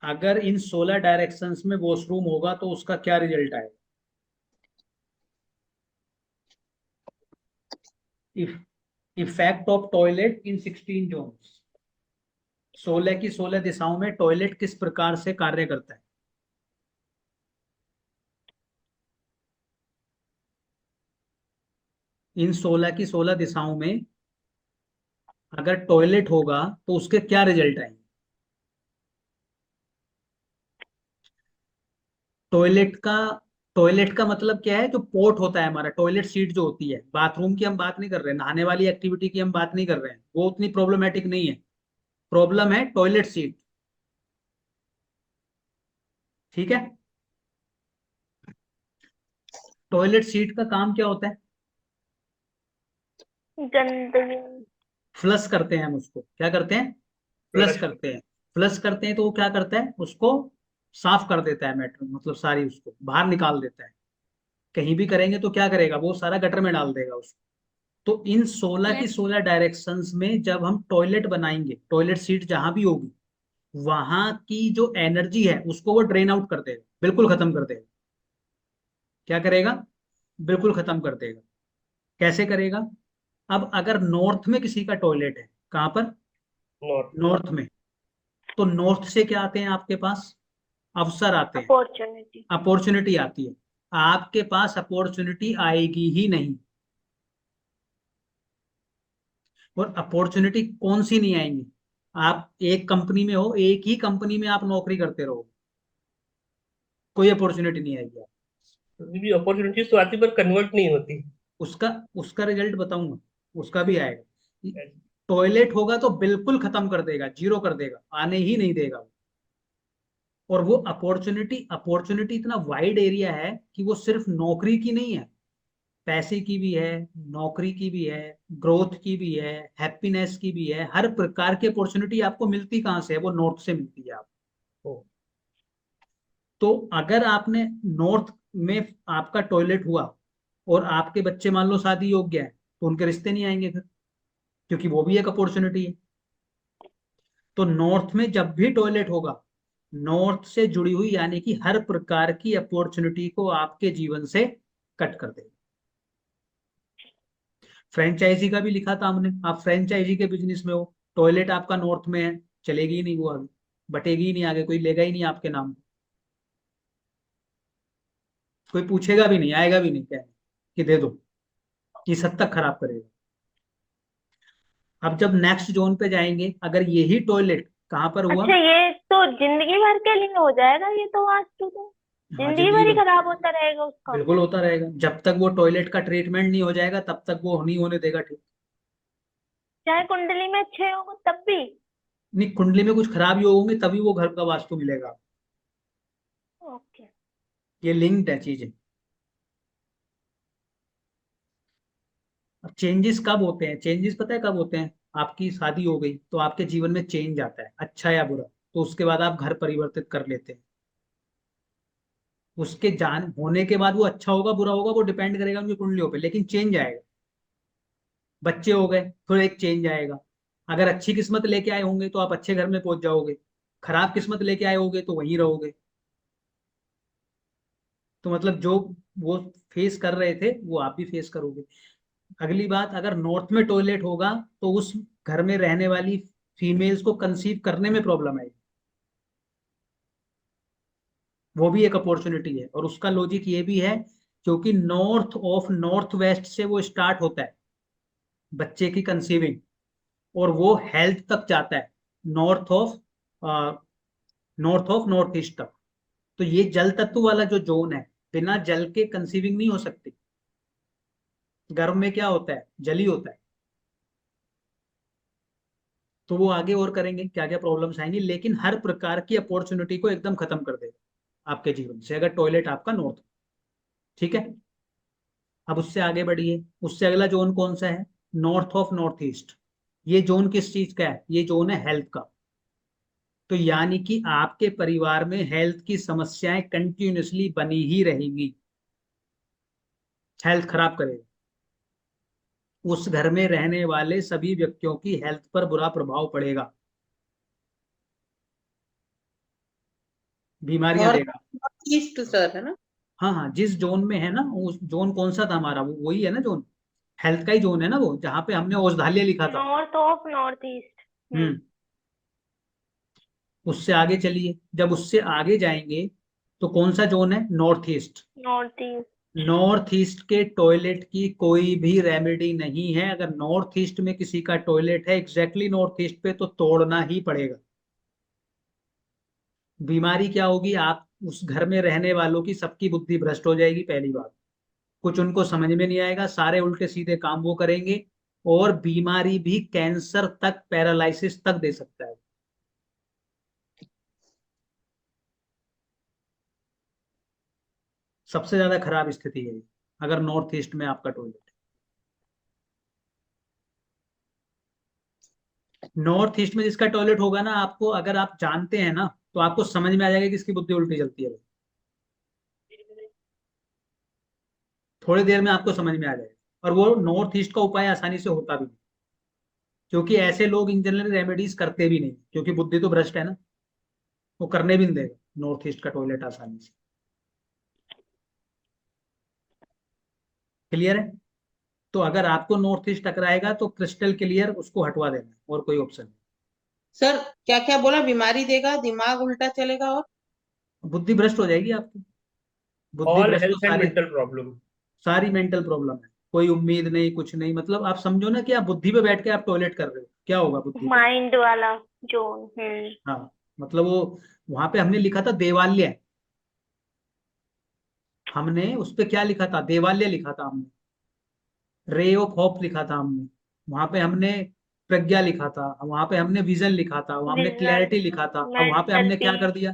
अगर इन 16 डायरेक्शंस में वॉशरूम होगा तो उसका क्या रिजल्ट आएगा? If effect of toilet in 16 zones, 16 की 16 दिशाओं में टॉयलेट किस प्रकार से कार्य करता है? इन 16 की 16 दिशाओं में अगर टॉयलेट होगा तो उसके क्या रिजल्ट आएंगे? टॉयलेट का टॉयलेट का मतलब क्या है? जो पोर्ट होता है हमारा, टॉयलेट सीट जो होती है, बाथरूम की हम बात नहीं कर रहे हैं, नहाने वाली एक्टिविटी की हम बात नहीं कर रहे हैं, वो उतनी प्रॉब्लमेटिक नहीं है। प्रॉब्लम है टॉयलेट सीट। ठीक है। टॉयलेट सीट का काम क्या होता है? गंदगी। फ्लश करते हैं हम उसको, क्या करते हैं? Flush flush. करते हैं। फ्लश करते हैं तो वो क्या करता है? उसको साफ कर देता है, मैटर मतलब सारी उसको बाहर निकाल देता है। कहीं भी करेंगे तो क्या करेगा? वो सारा गटर में डाल देगा उसको। तो इन 16 की 16 डायरेक्शंस में जब हम टॉयलेट बनाएंगे, टॉयलेट सीट जहां भी होगी, वहां की जो एनर्जी है उसको वो ड्रेन आउट कर देगा, बिल्कुल खत्म कर देगा। क्या करेगा? बिल्कुल खत्म कर देगा। कैसे करेगा? अब अगर नॉर्थ में किसी का टॉयलेट है, कहां पर? नॉर्थ। नॉर्थ में। तो नॉर्थ से क्या आते हैं आपके पास? अवसर आते हैं, अपॉर्चुनिटी। अपॉर्चुनिटी आती है। आपके पास अपॉर्चुनिटी आएगी ही नहीं। और अपॉर्चुनिटी कौन सी नहीं आएंगी? आप एक कंपनी में हो, एक ही कंपनी में आप नौकरी करते रहो, कोई अपॉर्चुनिटी नहीं आएगी। भी अपॉर्चुनिटीज तो आती पर कन्वर्ट नहीं होती। उसका उसका रिजल्ट बताऊंगा, उसका भी आएगा। टॉयलेट होगा तो बिल्कुल खत्म कर देगा, जीरो कर देगा, आने ही नहीं देगा। और वो अपॉर्चुनिटी अपॉर्चुनिटी इतना वाइड एरिया है कि वो सिर्फ नौकरी की नहीं है, पैसे की भी है, नौकरी की भी है, ग्रोथ की भी है, हैप्पीनेस की भी है। हर प्रकार की अपॉर्चुनिटी आपको मिलती कहाँ से है? वो नॉर्थ से मिलती है आपको। तो अगर आपने नॉर्थ में आपका टॉयलेट हुआ और आपके बच्चे मान लो शादी योग्य है, तो उनके रिश्ते नहीं आएंगे फिर, क्योंकि वो भी एक अपॉर्चुनिटी है। तो नॉर्थ में जब भी टॉयलेट होगा, नॉर्थ से जुड़ी हुई यानी कि हर प्रकार की अपॉर्चुनिटी को आपके जीवन से कट कर देगा। फ्रेंचाइजी का भी लिखा था हमने, आप फ्रेंचाइजी के बिजनेस में हो, टॉयलेट आपका नॉर्थ में है, चलेगी ही नहीं वो आगे, बटेगी ही नहीं आगे, कोई लेगा ही नहीं आपके नाम, कोई पूछेगा भी नहीं, आएगा भी नहीं कहने कि दे दो, किस हद तक खराब करेगा। अब जब नेक्स्ट जोन पे जाएंगे, अगर यही टॉयलेट कहाँ पर हुआ? अच्छा, ये तो जिंदगी भर के लिए हो जाएगा, ये तो वास्तु तो हाँ, जिंदगी जिंदगी भर ही भर खराब होता रहेगा उसका। बिल्कुल होता रहेगा, जब तक वो टॉयलेट का ट्रीटमेंट नहीं हो जाएगा तब तक वो नहीं होने देगा ठीक। चाहे कुंडली में अच्छे हो तब भी। नहीं, कुंडली में कुछ खराबी होंगे तभी वो घर का वास्तु मिलेगा। ओके। ये लिंक्ड है चीजें। अब चेंजेस कब होते हैं? चेंजेस पता है कब होते हैं? आपकी शादी हो गई तो आपके जीवन में चेंज आता है, अच्छा या बुरा, तो उसके बाद आप घर परिवर्तित कर लेते हैं। उसके जान होने के बाद वो अच्छा होगा बुरा होगा वो डिपेंड करेगा उनकी कुंडलियों पे, लेकिन चेंज आएगा। बच्चे हो गए तो एक चेंज आएगा। अगर अच्छी किस्मत लेके आए होंगे तो आप अच्छे घर में पहुंच जाओगे, खराब किस्मत लेके आए होगे तो वहीं रहोगे। तो मतलब जो वो फेस कर रहे थे वो आप भी फेस करोगे। अगली बात, अगर नॉर्थ में टॉयलेट होगा तो उस घर में रहने वाली फीमेल्स को कंसीव करने में प्रॉब्लम आएगी, वो भी एक अपॉर्चुनिटी है। और उसका लॉजिक ये भी है, क्योंकि नॉर्थ ऑफ नॉर्थ वेस्ट से वो स्टार्ट होता है बच्चे की कंसीविंग, और वो हेल्थ तक जाता है नॉर्थ ऑफ नॉर्थ ईस्ट तक। तो ये जल तत्व वाला जो जोन है, बिना जल के कंसीविंग नहीं हो सकती। गर्भ में क्या होता है? जल ही होता है। तो वो आगे और करेंगे क्या क्या प्रॉब्लम्स आएंगी, लेकिन हर प्रकार की अपॉर्चुनिटी को एकदम खत्म कर देगा आपके जीवन से, अगर टॉयलेट आपका नॉर्थ। ठीक है। अब उससे आगे बढ़िए, उससे अगला जोन कौन सा है? North of north east. ये जोन किस चीज का है? ये जोन है हेल्थ का। तो यानी कि आपके परिवार में हेल्थ की समस्याएं कंटिन्यूअसली बनी ही रहेंगी, हेल्थ खराब करेगा। उस घर में रहने वाले सभी व्यक्तियों की हेल्थ पर बुरा प्रभाव पड़ेगा। बीमारियां नॉर्थ देगा। ईस्ट सर, है ना? हाँ हाँ, जिस जोन में है ना, उस जोन कौन सा था हमारा, वो वही है ना जोन, हेल्थ का ही जोन है ना वो, जहाँ पे हमने औषधालय लिखा था। North of north east. Hmm. उससे आगे चलिए, जब उससे आगे जाएंगे तो कौन सा जोन है, north east. North east. North east के टॉयलेट की कोई भी रेमेडी नहीं है। अगर नॉर्थ ईस्ट में किसी का टॉयलेट है एग्जैक्टली नॉर्थ ईस्ट पे, तो तोड़ना ही पड़ेगा। बीमारी क्या होगी, आप उस घर में रहने वालों की सबकी बुद्धि भ्रष्ट हो जाएगी, पहली बात। कुछ उनको समझ में नहीं आएगा, सारे उल्टे सीधे काम वो करेंगे, और बीमारी भी कैंसर तक, पैरालिसिस तक दे सकता है। सबसे ज्यादा खराब स्थिति है ये, अगर नॉर्थ ईस्ट में आपका टॉयलेट। नॉर्थ ईस्ट में जिसका टॉयलेट होगा ना, आपको अगर आप जानते हैं ना, तो आपको समझ में आ जाएगा कि इसकी बुद्धि उल्टी चलती है। थोड़ी देर में आपको समझ में आ जाएगा। और वो नॉर्थ ईस्ट का उपाय आसानी से होता भी नहीं, क्योंकि ऐसे लोग इन जनरल रेमेडीज करते भी नहीं, क्योंकि बुद्धि तो भ्रष्ट है ना, वो करने भी नहीं देगा नॉर्थ ईस्ट का टॉयलेट आसानी से। क्लियर है? तो अगर आपको नॉर्थ ईस्ट टकराएगा तो क्रिस्टल क्लियर उसको हटवा देना, और कोई ऑप्शन नहीं। सर क्या क्या बोला? बीमारी देगा, दिमाग उल्टा चलेगा, और बुद्धि भ्रष्ट हो जाएगी आपकी। बुद्धि ऑल भ्रष्ट तो हेल्थ एंड सारी, मेंटल प्रॉब्लम। सारी मेंटल प्रॉब्लम है। कोई उम्मीद नहीं, कुछ नहीं। मतलब आप समझो ना कि आप बुद्धि पे बैठ के आप टॉयलेट कर रहे हो, क्या होगा बुद्धि पे? माइंड वाला जोन। हाँ, मतलब वो, वहां पे हमने लिखा था देवालय, हमने उस पे क्या लिखा था, देवालय लिखा था हमने, रे ऑफ होप लिखा था हमने, वहां पे हमने प्रज्ञा लिखा था, वहां पे हमने विजन लिखा था, वहां हमने विजन, क्लैरिटी लिखा था। अब वहां पे मेंटल हमने क्या कर पीस, दिया,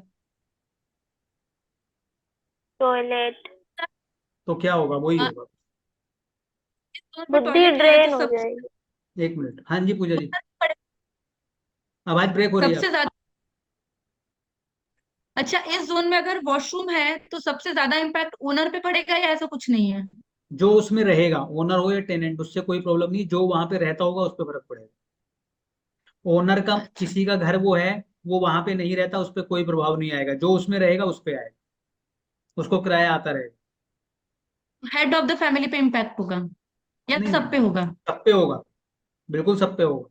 टॉयलेट। तो क्या होगा, वही अ, होगा। इस जोन में बुद्धि टॉयलेट है तो ड्रेन हो सबसे जाएगी। एक मिनट, हाँ जी पूजा जी, बड़े- आवाज ब्रेक हो रही है सबसे आपकी। ज्यादा। अच्छा, इस जोन में अगर वॉशरूम है तो सबसे ज्यादा इम्पैक्ट ओनर पे पड़ेगा या ऐसा कुछ नहीं है? जो उसमें रहेगा, ओनर हो या टेनेंट, उससे कोई प्रॉब्लम नहीं, जो वहां पे रहता होगा उस पर फर्क पड़ेगा। ओनर का, अच्छा, किसी का घर वो है, वो वहां पे नहीं रहता, उस पर कोई प्रभाव नहीं आएगा, जो उसमें रहेगा उस पे आएगा, उसको किराया आता रहेगा। हेड ऑफ द फैमिली पे इम्पैक्ट होगा या नहीं सब नहीं, पे होगा? सब पे होगा, बिल्कुल सब पे होगा,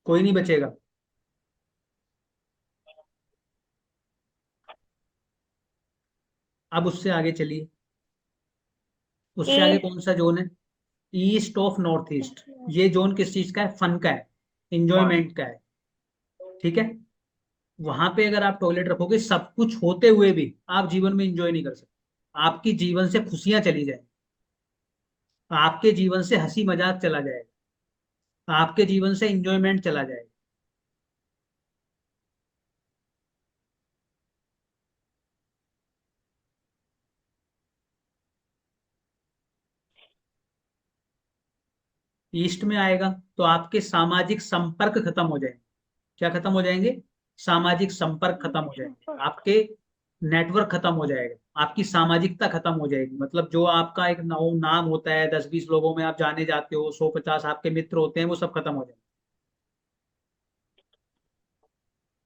कोई नहीं बचेगा। अब उससे आगे चलिए, उससे आगे कौन ईस्ट। सा जोन है, ईस्ट ऑफ नॉर्थ ईस्ट। ये जोन किस चीज का है, फन का है, इंजॉयमेंट का है। ठीक है, वहां पे अगर आप टॉयलेट रखोगे, सब कुछ होते हुए भी आप जीवन में इंजॉय नहीं कर सकते। आपकी जीवन से खुशियां चली जाएंगी, आपके जीवन से हंसी मजाक चला जाएगा, आपके जीवन से इंजॉयमेंट चला जाएगा। ईस्ट में आएगा तो आपके सामाजिक संपर्क खत्म हो जाएंगे। क्या खत्म हो जाएंगे, सामाजिक संपर्क खत्म हो जाएंगे, आपके नेटवर्क खत्म हो जाएगा, आपकी सामाजिकता खत्म हो जाएगी। मतलब जो आपका एक नाम होता है, 10-20 लोगों में आप जाने जाते हो, 100-50 आपके मित्र होते हैं, वो सब खत्म हो जाएंगे।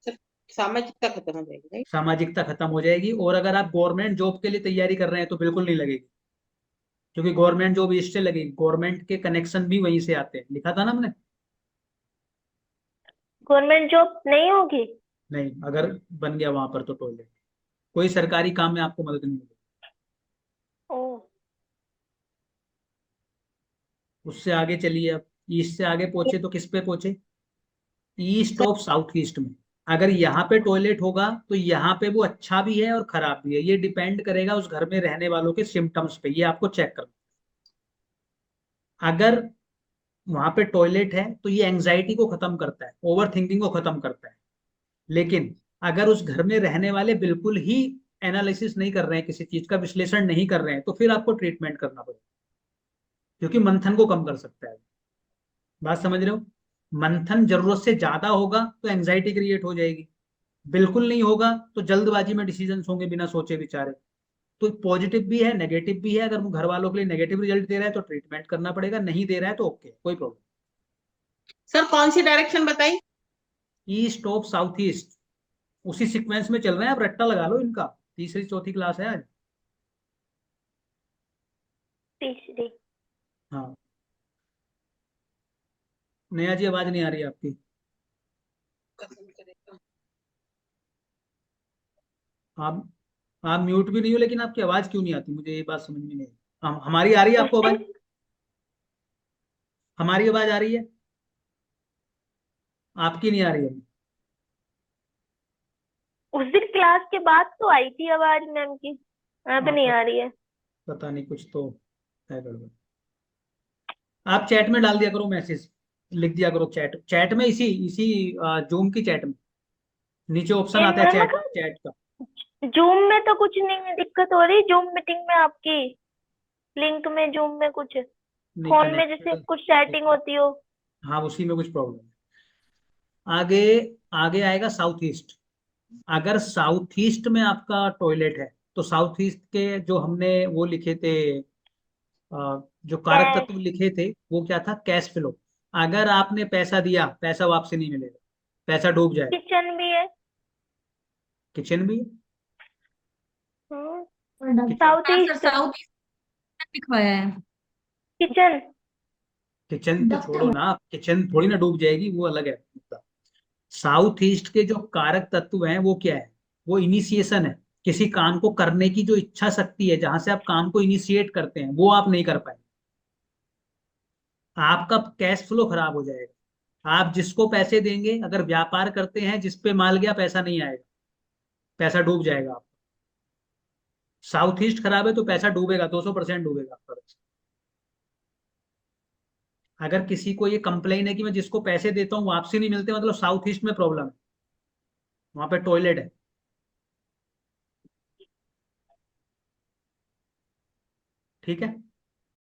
सर सामाजिकता खत्म हो जाएगी, राइट? सामाजिकता खत्म हो जाएगी, और अगर आप गवर्नमेंट जॉब के लिए तैयारी कर रहे हैं तो बिल्कुल नहीं लगेगी, क्योंकि गवर्नमेंट जॉब इससे लगेगी, गवर्नमेंट के कनेक्शन भी वहीं से आते हैं, लिखा था ना हमने। गवर्नमेंट जॉब नहीं होगी। नहीं, अगर बन गया वहां पर तो टॉयलेट, कोई सरकारी काम में आपको मदद नहीं मिलेगी। ओ। उससे आगे चलिए, अब ईस्ट से आगे पहुंचे तो किस पे पहुंचे, ईस्ट ऑफ साउथ ईस्ट में। अगर यहाँ पे टॉयलेट होगा तो यहाँ पे वो अच्छा भी है और खराब भी है, ये डिपेंड करेगा उस घर में रहने वालों के सिम्टम्स पे, ये आपको चेक करना। अगर वहां पे टॉयलेट है तो ये एंजाइटी को खत्म करता है, ओवर थिंकिंग को खत्म करता है। लेकिन अगर उस घर में रहने वाले बिल्कुल ही एनालिसिस नहीं कर रहे हैं, किसी चीज का विश्लेषण नहीं कर रहे हैं, तो फिर आपको ट्रीटमेंट करना पड़ेगा, क्योंकि मंथन को कम कर सकता है। बात समझ रहे हो? मंथन जरूरत से ज्यादा होगा तो एंजाइटी क्रिएट हो जाएगी, बिल्कुल नहीं होगा तो जल्दबाजी में डिसीजन होंगे बिना सोचे विचारे। तो पॉजिटिव भी है, नेगेटिव भी है। अगर वो घर वालों के लिए नेगेटिव रिजल्ट दे रहा है तो ट्रीटमेंट करना पड़ेगा, नहीं दे रहा है तो ओके, कोई प्रॉब्लम। सर कौन सी डायरेक्शन बताई? ईस्ट ऑफ साउथ ईस्ट, उसी सीक्वेंस में चल रहे हैं, आप रट्टा लगा लो इनका। तीसरी चौथी क्लास है आज। तीसरी। हाँ, नेहा जी आवाज नहीं आ रही है आपकी। पसंद करेगा। आप म्यूट भी नहीं हो, लेकिन आपकी आवाज क्यों नहीं आती, मुझे ये बात समझ में नहीं आई। हमारी आ रही है उस आपको आवाज? दिन हमारी आवाज आ रही है, आपकी नहीं आ रही है। उस दिन क्लास के बाद तो आई थी आवाज मैम की, अब हाँ, नहीं आ रही है। पता नहीं, कुछ तो है गड़बड़। आप चैट में डाल दिया करो मैसेज, लिख दिया करो चैट चैट में, इसी इसी जूम की चैट में नीचे ऑप्शन ये आता है मैम चैट चैट का। जूम में तो कुछ नहीं दिक्कत हो रही, जूम मीटिंग में आपकी लिंक में, जूम में कुछ नहीं, फोन में जैसे कनेक्ट। कुछ सेटिंग होती हो। हाँ, उसी में कुछ प्रॉब्लम है। आगे आगे आएगा साउथ ईस्ट। अगर साउथ ईस्ट में आपका टॉयलेट है तो साउथ ईस्ट के जो हमने वो लिखे थे, जो कारक कैश। तत्व लिखे थे, वो क्या था? Cash flow. अगर आपने पैसा दिया, पैसा वापसी नहीं मिलेगा, पैसा डूब जाएगा। किचन भी है। किचन भी है। किचन साउथ हाँ सर, ईस्ट। साउथ ईस्ट लिखवाया है। किचन। किचन तो छोड़ो ना, किचन थोड़ी ना डूब जाएगी, वो अलग है मुद्दा। साउथ ईस्ट के जो कारक तत्व हैं वो क्या है? वो इनिशिएशन है। किसी काम को करने की जो इच्छा शक्ति है, जहां से आप काम को इनिशिएट करते हैं, वो आप नहीं कर पाए, आपका कैश फ्लो खराब हो जाएगा। आप जिसको पैसे देंगे, अगर व्यापार करते हैं, जिस पे माल गया पैसा नहीं आएगा, पैसा डूब जाएगा आपका। साउथ ईस्ट खराब है तो पैसा डूबेगा, 200% डूबेगा आपका पैसा। अगर किसी को ये कंप्लेन है कि मैं जिसको पैसे देता हूँ वापसी नहीं मिलते, मतलब साउथ ईस्ट में प्रॉब्लम है, वहां पे टॉयलेट है। ठीक है।